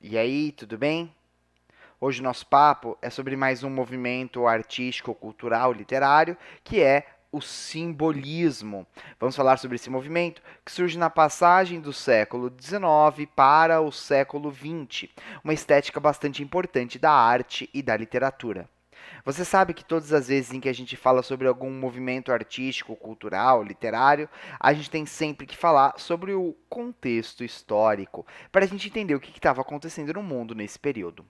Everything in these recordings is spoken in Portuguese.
E aí, tudo bem? Hoje o nosso papo é sobre mais um movimento artístico, cultural, literário, que é o simbolismo. Vamos falar sobre esse movimento que surge na passagem do século XIX para o século XX, uma estética bastante importante da arte e da literatura. Você sabe que todas as vezes em que a gente fala sobre algum movimento artístico, cultural, literário, a gente tem sempre que falar sobre o contexto histórico, para a gente entender o que estava acontecendo no mundo nesse período.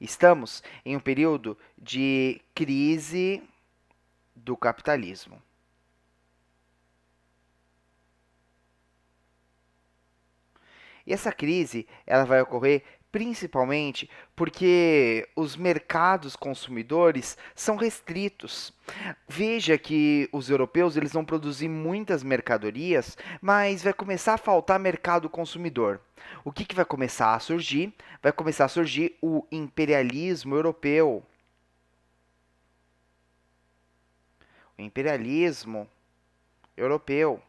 Estamos em um período de crise do capitalismo. E essa crise, ela vai ocorrer principalmente porque os mercados consumidores são restritos. Veja que os europeus eles vão produzir muitas mercadorias, mas vai começar a faltar mercado consumidor. O que vai começar a surgir? Vai começar a surgir o imperialismo europeu. O imperialismo europeu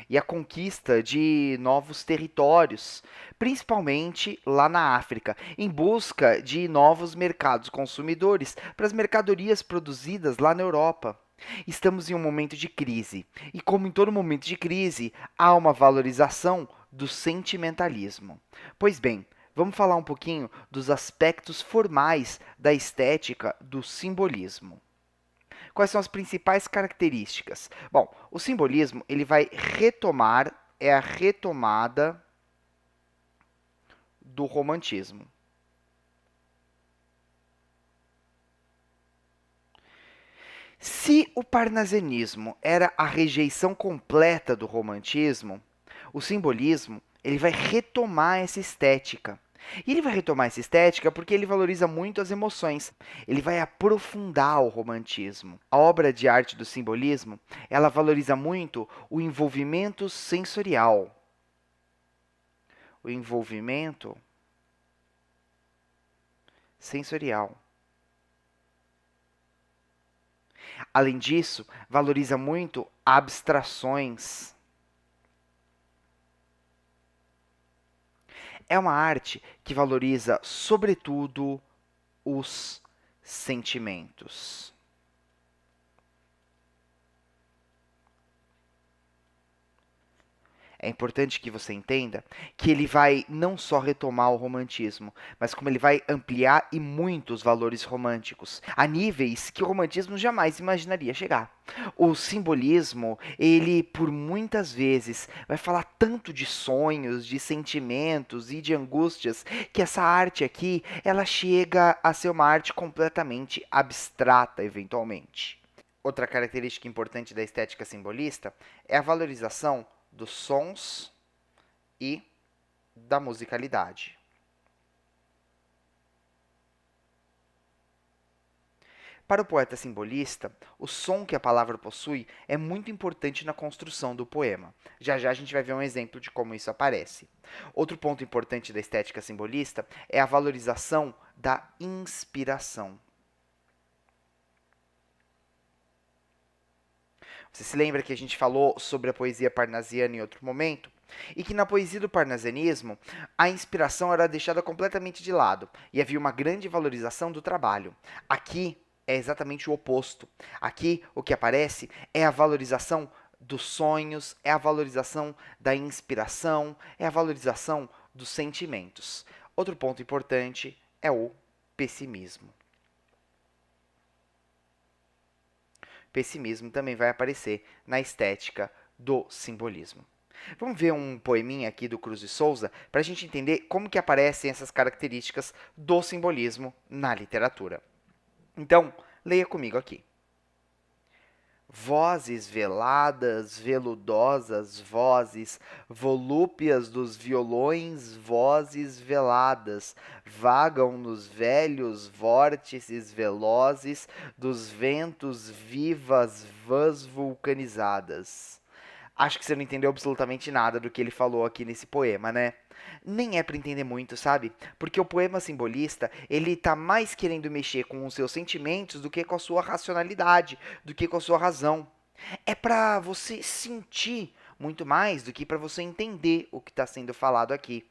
e a conquista de novos territórios, principalmente lá na África, em busca de novos mercados consumidores para as mercadorias produzidas lá na Europa. Estamos em um momento de crise, e como em todo momento de crise, há uma valorização do sentimentalismo. Pois bem, vamos falar um pouquinho dos aspectos formais da estética do simbolismo. Quais são as principais características? Bom, o simbolismo ele vai retomar, é a retomada do romantismo. Se o parnasianismo era a rejeição completa do romantismo, o simbolismo ele vai retomar essa estética. E ele vai retomar essa estética porque ele valoriza muito as emoções. Ele vai aprofundar o romantismo. A obra de arte do simbolismo, ela valoriza muito o envolvimento sensorial. O envolvimento sensorial. Além disso, valoriza muito abstrações. É uma arte que valoriza, sobretudo, os sentimentos. É importante que você entenda que ele vai não só retomar o romantismo, mas como ele vai ampliar e muito os valores românticos, a níveis que o romantismo jamais imaginaria chegar. O simbolismo, ele por muitas vezes vai falar tanto de sonhos, de sentimentos e de angústias, que essa arte aqui, ela chega a ser uma arte completamente abstrata eventualmente. Outra característica importante da estética simbolista é a valorização dos sons e da musicalidade. Para o poeta simbolista, o som que a palavra possui é muito importante na construção do poema. Já já a gente vai ver um exemplo de como isso aparece. Outro ponto importante da estética simbolista é a valorização da inspiração. Você se lembra que a gente falou sobre a poesia parnasiana em outro momento? E que na poesia do parnasianismo, a inspiração era deixada completamente de lado e havia uma grande valorização do trabalho. Aqui é exatamente o oposto. Aqui o que aparece é a valorização dos sonhos, é a valorização da inspiração, é a valorização dos sentimentos. Outro ponto importante é o pessimismo. Pessimismo também vai aparecer na estética do simbolismo. Vamos ver um poeminha aqui do Cruz de Souza para a gente entender como que aparecem essas características do simbolismo na literatura. Então, leia comigo aqui. Vozes veladas, veludosas vozes, volúpias dos violões, vozes veladas, vagam nos velhos vórtices velozes dos ventos vivas vãs vulcanizadas. Acho que você não entendeu absolutamente nada do que ele falou aqui nesse poema, né? Nem é para entender muito, sabe? Porque o poema simbolista, ele tá mais querendo mexer com os seus sentimentos do que com a sua racionalidade, do que com a sua razão. É para você sentir muito mais do que para você entender o que está sendo falado aqui.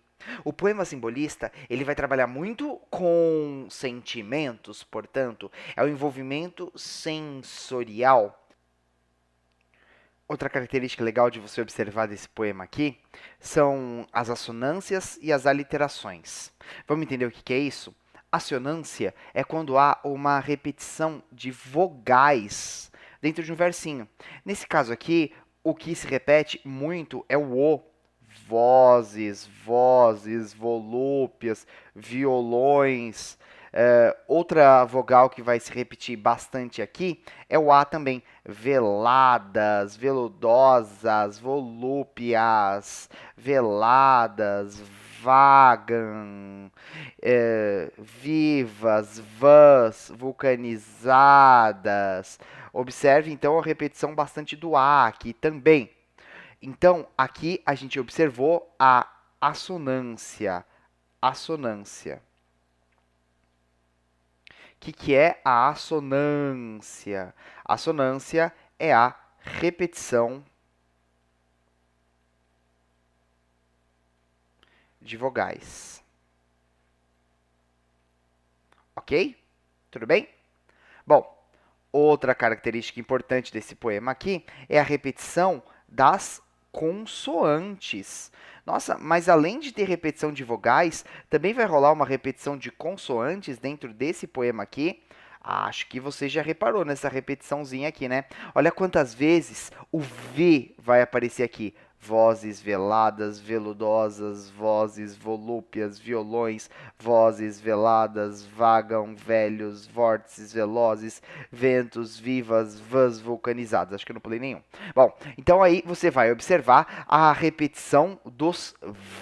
O poema simbolista, ele vai trabalhar muito com sentimentos, portanto, é o envolvimento sensorial. Outra característica legal de você observar desse poema aqui são as assonâncias e as aliterações. Vamos entender o que é isso? Assonância é quando há uma repetição de vogais dentro de um versinho. Nesse caso aqui, o que se repete muito é o O. Vozes, vozes, volúpias, violões. Outra vogal que vai se repetir bastante aqui é o A também. Veladas, veludosas, volúpias, veladas, vagam, vivas, vãs, vulcanizadas. Observe, então, a repetição bastante do A aqui também. Então, aqui a gente observou a assonância. Assonância. O que é a assonância? A assonância é a repetição de vogais. Ok? Tudo bem? Bom, outra característica importante desse poema aqui é a repetição das consoantes. Nossa, mas além de ter repetição de vogais, também vai rolar uma repetição de consoantes dentro desse poema aqui. Acho que você já reparou nessa repetiçãozinha aqui, né? Olha quantas vezes o V vai aparecer aqui. Vozes veladas, veludosas, vozes volúpias, violões, vozes veladas, vagam, velhos, vórtices velozes, ventos, vivas, vãs vulcanizadas. Acho que eu não pulei nenhum. Bom, então aí você vai observar a repetição dos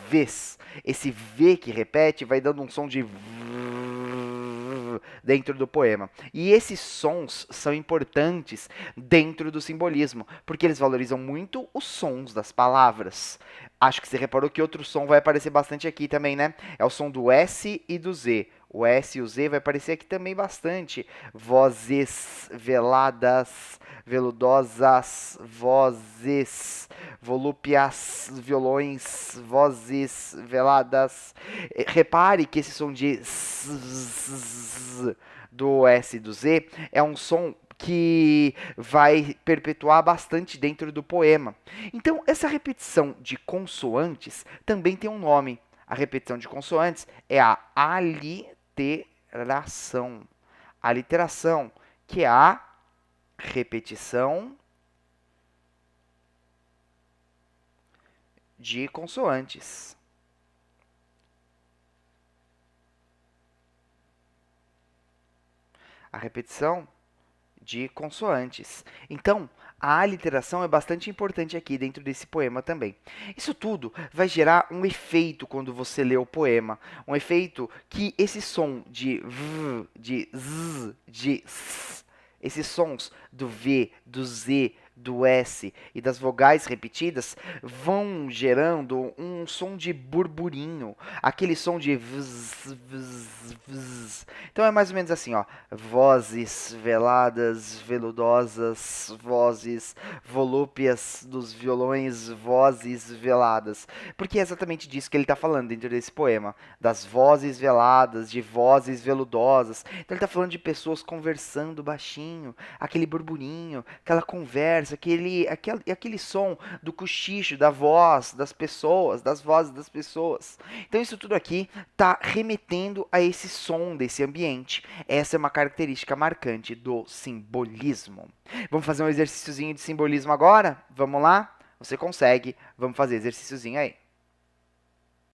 Vs. Esse V que repete vai dando um som de dentro do poema. E esses sons são importantes dentro do simbolismo, porque eles valorizam muito os sons das palavras. Acho que você reparou que outro som vai aparecer bastante aqui também, né? É o som do S e do Z. O S e o Z vai aparecer aqui também bastante. Vozes veladas, veludosas, vozes, volúpias, violões, vozes veladas. Repare que esse som de do S e do Z é um som que vai perpetuar bastante dentro do poema. Então, essa repetição de consoantes também tem um nome. A repetição de consoantes é a aliteração. A aliteração, que é a repetição de consoantes. A repetição de consoantes. Então, a aliteração é bastante importante aqui dentro desse poema também. Isso tudo vai gerar um efeito quando você lê o poema. Um efeito que esse som de v, de z, de s, esses sons do V, do Z, do S e das vogais repetidas vão gerando um som de burburinho, aquele som de vz, vz, vz. Então é mais ou menos assim, ó, vozes veladas, veludosas, vozes volúpias dos violões, vozes veladas, porque é exatamente disso que ele está falando dentro desse poema, das vozes veladas, de vozes veludosas. Então ele está falando de pessoas conversando baixinho, aquele burburinho, aquela conversa, aquele som do cochicho, da voz das pessoas, das vozes das pessoas. Então isso tudo aqui está remetendo a esse som desse ambiente. Essa é uma característica marcante do simbolismo. Vamos fazer um exercíciozinho de simbolismo agora? Vamos lá? Você consegue. Vamos fazer exercíciozinho aí.